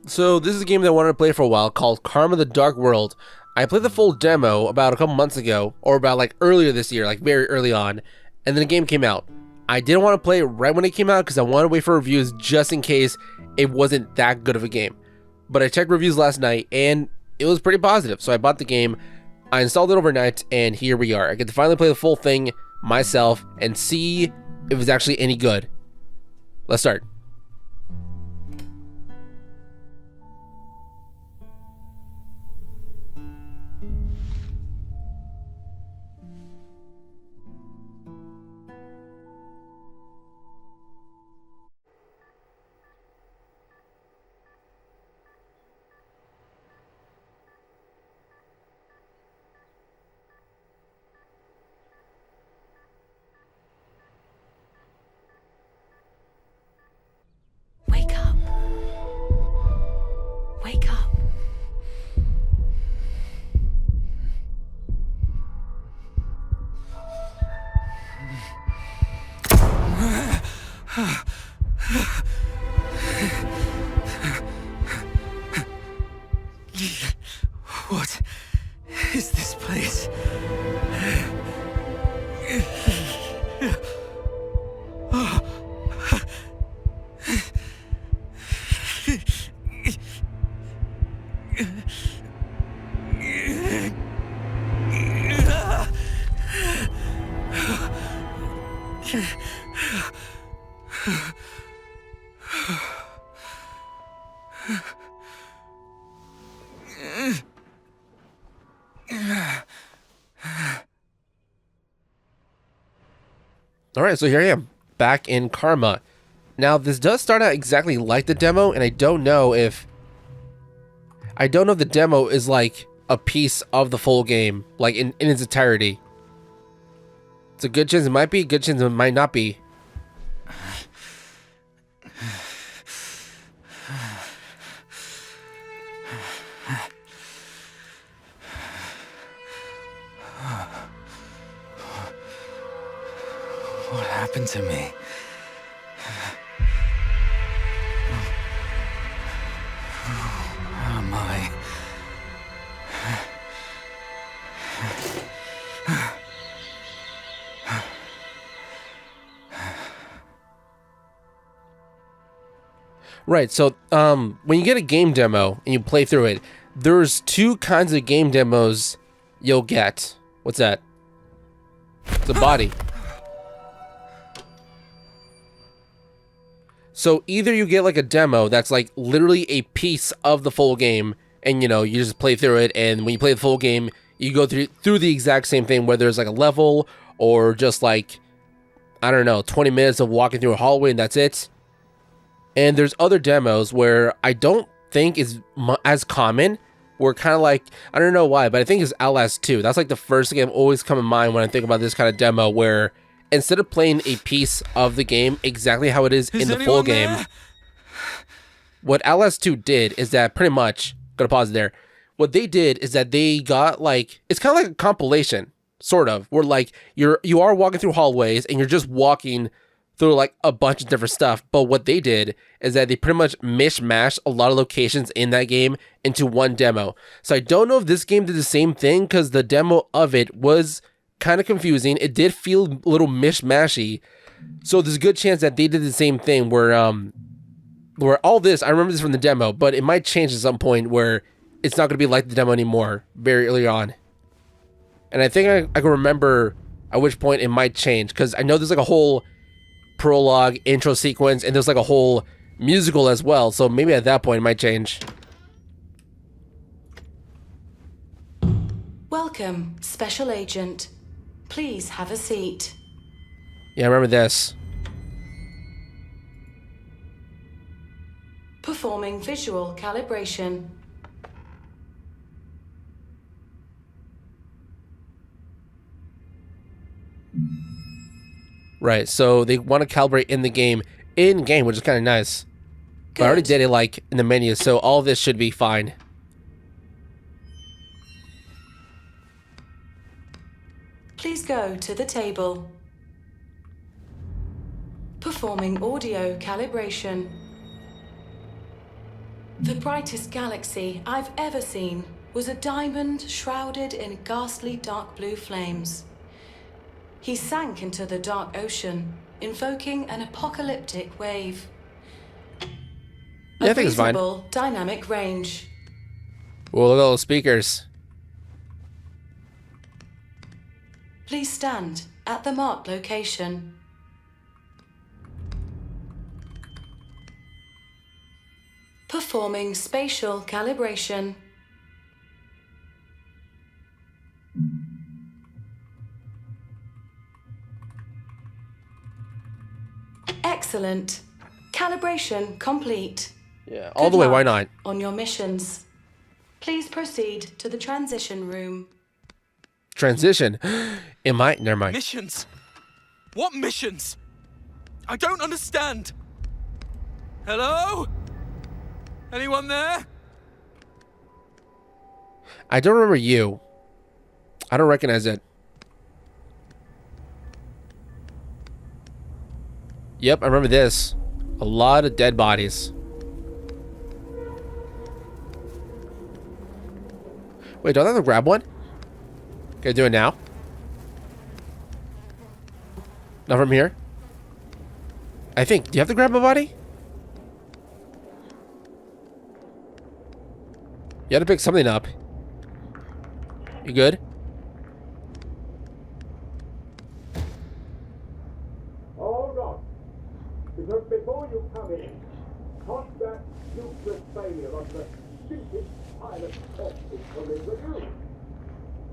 So this is a game that I wanted to play for a while called Karma: The Dark World. I played the full demo about a couple months ago, or about like earlier this year, like very early on, and then the game came out. I didn't want to play it right when it came out because I wanted to wait for reviews just in case it wasn't that good of a game. But I checked reviews last night and it was pretty positive, so I bought the game, I installed it overnight, and here we are. I get to finally play the full thing myself and see if it's actually any good. Let's start. Wake up. Wake up. What is this place? Alright, so here I am, back in Karma. Now, this does start out exactly like the demo, and I don't know if the demo is like a piece of the full game, like in its entirety. It's a good chance it might be, good chance it might not be. What happened to me? Where am I? Right, so when you get a game demo and you play through it, there's two kinds of game demos you'll get. What's that? It's a body. So either you get like a demo that's like literally a piece of the full game, and you just play through it, and when you play the full game, you go through the exact same thing, whether it's like a level or just like, I don't know, 20 minutes of walking through a hallway and that's it. And there's other demos where I don't think is as common, where kind of like, I don't know why, but I think it's Outlast 2. That's like the first thing I've always come in mind when I think about this kind of demo, where instead of playing a piece of the game exactly how it is in the full game, what Outlast 2 did is that pretty much, gonna pause there, what they did is that they got like, it's kind of like a compilation, sort of, where like you are walking through hallways and you're just walking through like a bunch of different stuff, but what they did is that they pretty much mishmashed a lot of locations in that game into one demo. So I don't know if this game did the same thing, because the demo of it was kind of confusing. It did feel a little mishmashy, so there's a good chance that they did the same thing where all this, I remember this from the demo, but it might change at some point where it's not going to be like the demo anymore very early on. And I think I can remember at which point it might change, because I know there's like a whole prologue intro sequence and there's like a whole musical as well, so maybe at that point it might change. Welcome, Special Agent. Please have a seat. Yeah, I remember this. Performing visual calibration. Right, so they want to calibrate in the game, which is kind of nice. But I already did it like in the menu, so all of this should be fine. Please go to the table. Performing audio calibration. The brightest galaxy I've ever seen was a diamond shrouded in ghastly dark blue flames. He sank into the dark ocean, invoking an apocalyptic wave. Yeah, I think it's fine. Reasonable dynamic range. Whoa, look at all those speakers. Please stand at the marked location. Performing spatial calibration. Excellent. Calibration complete. Yeah, all the way, why not? On your missions. Please proceed to the transition room. Transition? It might, never mind. Missions? What missions? I don't understand. Hello? Anyone there? I don't remember you. I don't recognize it. Yep, I remember this. A lot of dead bodies. Wait, don't I have to grab one? Can I do it now? Not from here? I think. Do you have to grab a body? You had to pick something up. You good? Hold on. Because before you come in, hot that useless failure on the stupid pilot cockpit coming with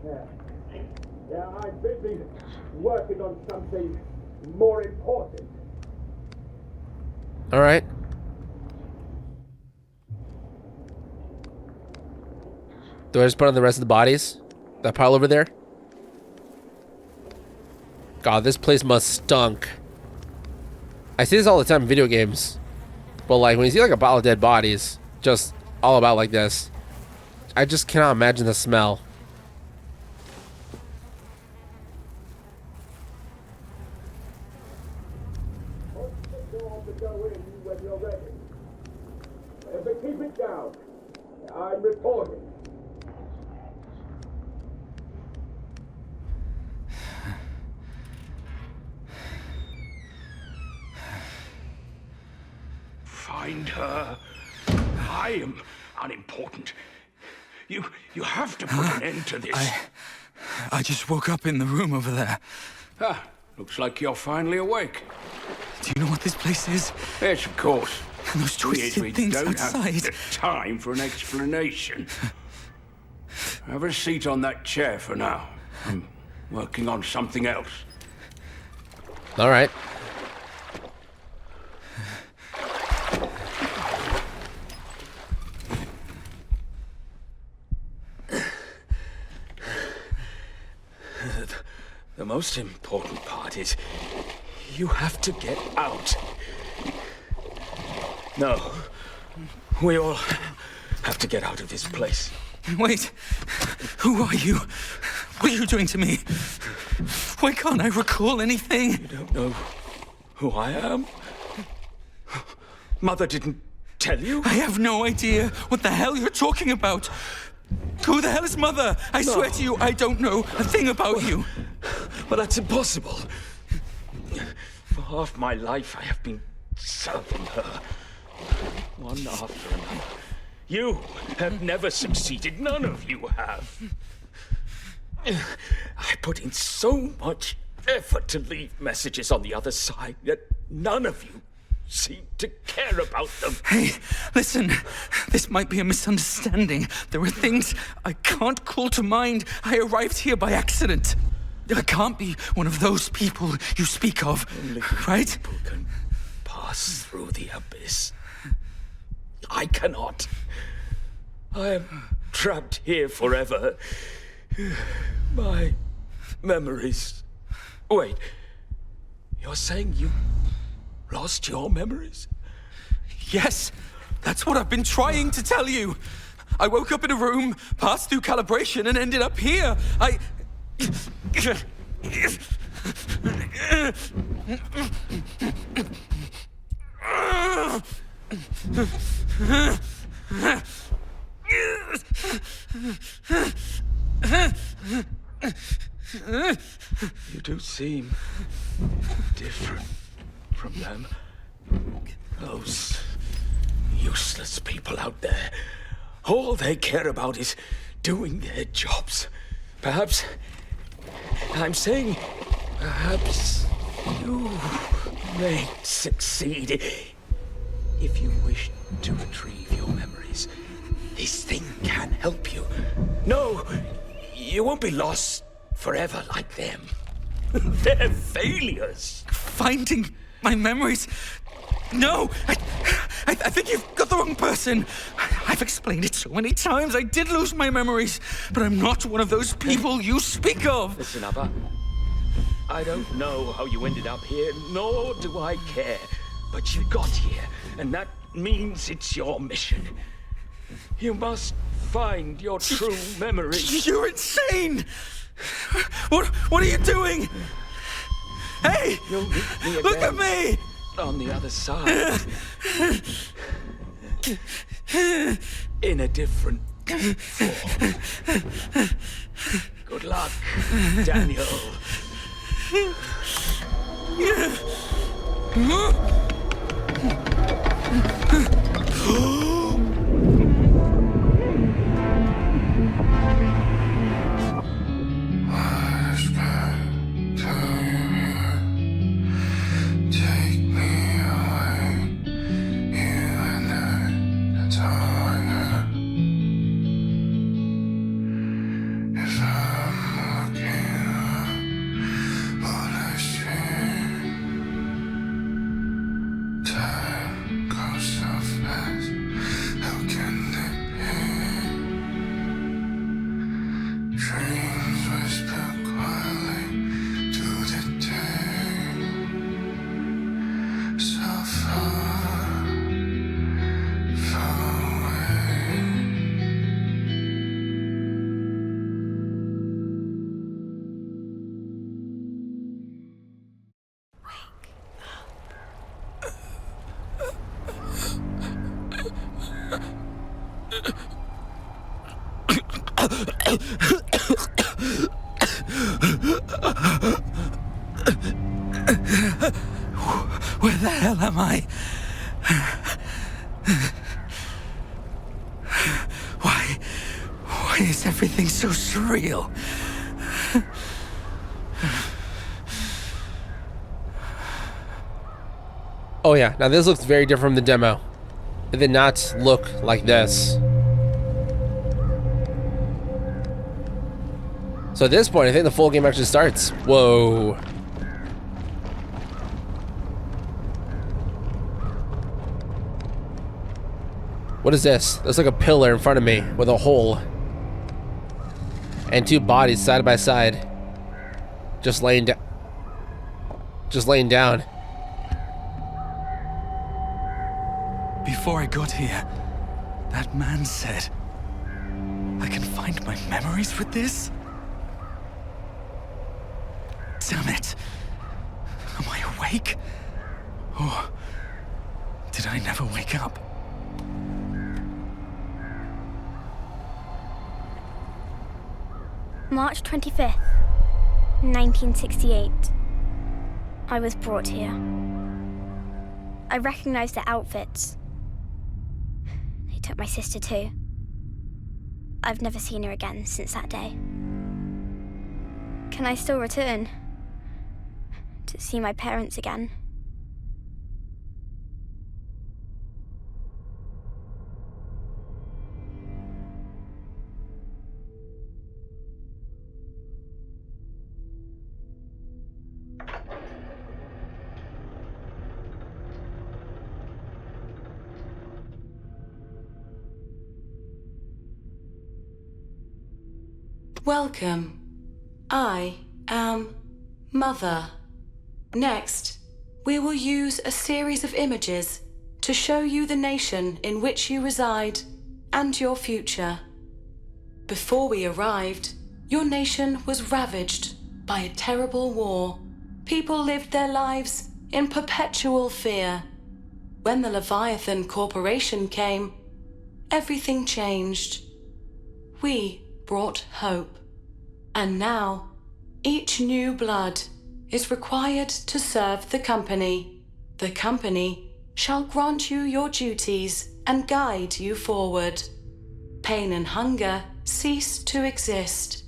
you. Yeah, I'm busy working on something more important. All right. Do I just put on the rest of the bodies? That pile over there? God, this place must stunk. I see this all the time in video games. But like when you see like a pile of dead bodies, just all about like this, I just cannot imagine the smell. Hold the door to go in when you're ready. But keep it down. I'm reporting. Find her. I am unimportant. You have to put an end to this. I just woke up in the room over there. Ah, looks like you're finally awake. Do you know what this place is? Yes, of course. And those twisted We things don't outside. have the time for an explanation. Have a seat on that chair for now. I'm working on something else. All right. The most important part is you have to get out. No, we all have to get out of this place. Wait, who are you? What are you doing to me? Why can't I recall anything? You don't know who I am? Mother didn't tell you? I have no idea what the hell you're talking about. Who the hell is Mother? I swear to you, I don't know a thing about you. But that's impossible. For half my life, I have been serving her. One after another. You have never succeeded. None of you have. I put in so much effort to leave messages on the other side, yet none of you seem to care about them. Hey, listen, this might be a misunderstanding. There are things I can't call to mind. I arrived here by accident. I can't be one of those people you speak of, right? People can pass through the abyss. I cannot. I am trapped here forever. My memories. Wait, you're saying you lost your memories? Yes, that's what I've been trying to tell you. I woke up in a room, passed through calibration, and ended up here. You do seem different from them. Those useless people out there. All they care about is doing their jobs. Perhaps... I'm saying... perhaps you may succeed. If you wish to retrieve your memories, this thing can help you. No, you won't be lost forever like them. They're failures. Finding my memories? No! I think you've got the wrong person. I've explained it so many times. I did lose my memories, but I'm not one of those people you speak of. Listen, Abba. I don't know how you ended up here, nor do I care. But you got here, and that means it's your mission. You must find your true memories. You're insane! What are you doing? Hey! You'll meet me again. Look at me! On the other side. In a different form. Good luck, Daniel. Where the hell am I? Why is everything so surreal? Oh yeah, now this looks very different from the demo. It did not look like this. So at this point, I think the full game actually starts. Whoa. What is this? There's like a pillar in front of me with a hole. And two bodies side by side. Just laying down. Before I got here, that man said, I can find my memories with this? Damn it. Am I awake? Or did I never wake up? March 25th, 1968. I was brought here. I recognized their outfits. They took my sister too. I've never seen her again since that day. Can I still return? To see my parents again? Welcome. I am Mother. Next, we will use a series of images to show you the nation in which you reside and your future. Before we arrived, your nation was ravaged by a terrible war. People lived their lives in perpetual fear. When the Leviathan Corporation came, everything changed. We brought hope. And now, each new blood is required to serve the company. The company shall grant you your duties and guide you forward. Pain and hunger cease to exist.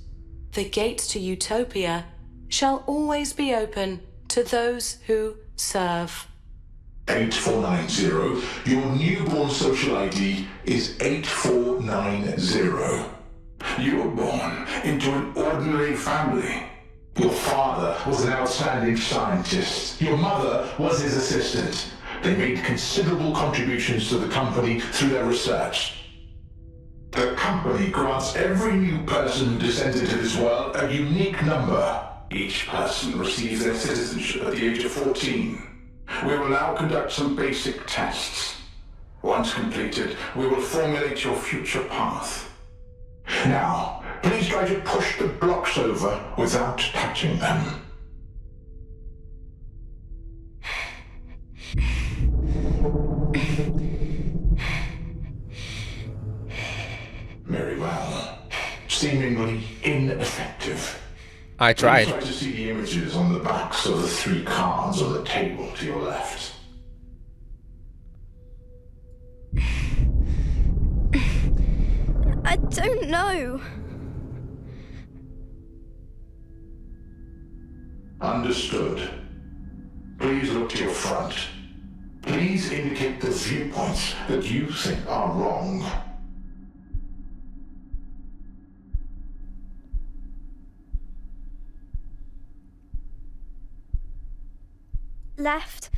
The gates to utopia shall always be open to those who serve. 8490. Your newborn social ID is 8490. You were born into an ordinary family. Your father was an outstanding scientist. Your mother was his assistant. They made considerable contributions to the company through their research. The company grants every new person who descends into this world a unique number. Each person receives their citizenship at the age of 14. We will now conduct some basic tests. Once completed, we will formulate your future path. Now, please try to push the blocks over without touching them. Very well. Seemingly ineffective. I tried. Try to see the images on the backs of the 3 cards on the table to your left. I don't know. Understood. Please look to your front. Please indicate the viewpoints that you think are wrong. Left.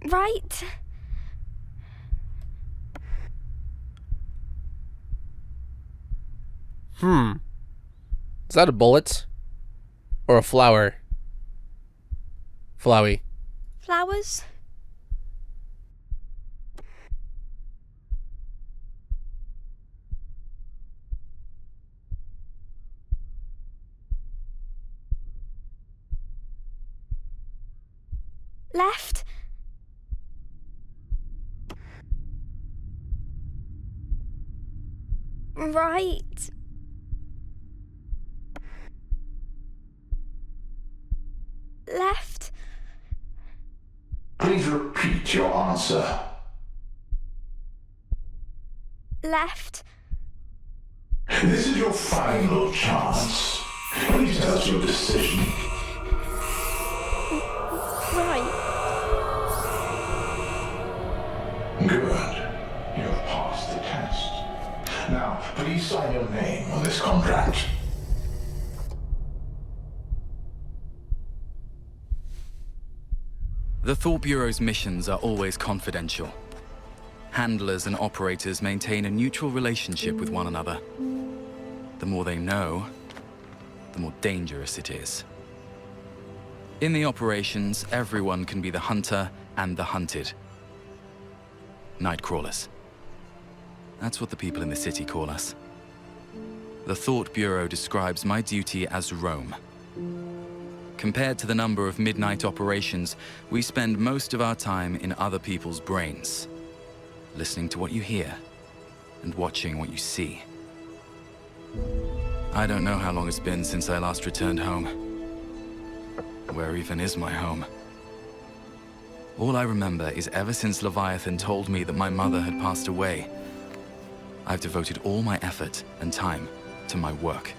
Right. Is that a bullet? Or a flower? Flowy. Flowers. Left. Right. Left. Please repeat your answer. Left. This is your final chance. Please tell us your decision. Right. Good. You have passed the test. Now, please sign your name on this contract. The Thought Bureau's missions are always confidential. Handlers and operators maintain a neutral relationship with one another. The more they know, the more dangerous it is. In the operations, everyone can be the hunter and the hunted. Nightcrawlers. That's what the people in the city call us. The Thought Bureau describes my duty as roam. Compared to the number of midnight operations, we spend most of our time in other people's brains, listening to what you hear and watching what you see. I don't know how long it's been since I last returned home. Where even is my home? All I remember is ever since Leviathan told me that my mother had passed away, I've devoted all my effort and time to my work.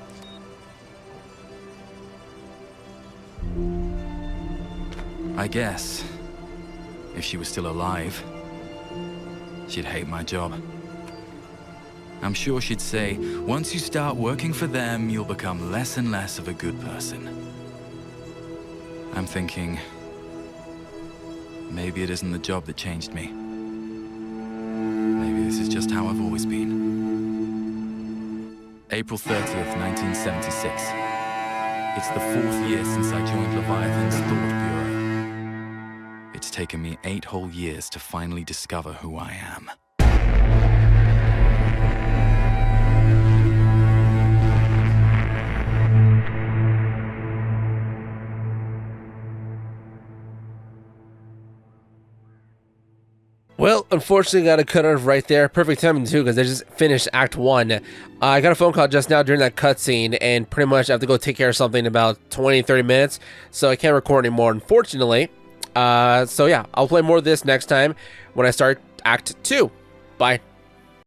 I guess, if she was still alive, she'd hate my job. I'm sure she'd say, once you start working for them, you'll become less and less of a good person. I'm thinking, maybe it isn't the job that changed me. Maybe this is just how I've always been. April 30th, 1976. It's the 4th year since I joined Leviathan's Thought Bureau. It's taken me 8 whole years to finally discover who I am. Well, unfortunately, got to cut off right there. Perfect timing, too, because I just finished Act 1. I got a phone call just now during that cutscene, and pretty much I have to go take care of something in about 20, 30 minutes, so I can't record anymore, unfortunately. So yeah, I'll play more of this next time when I start Act 2. Bye.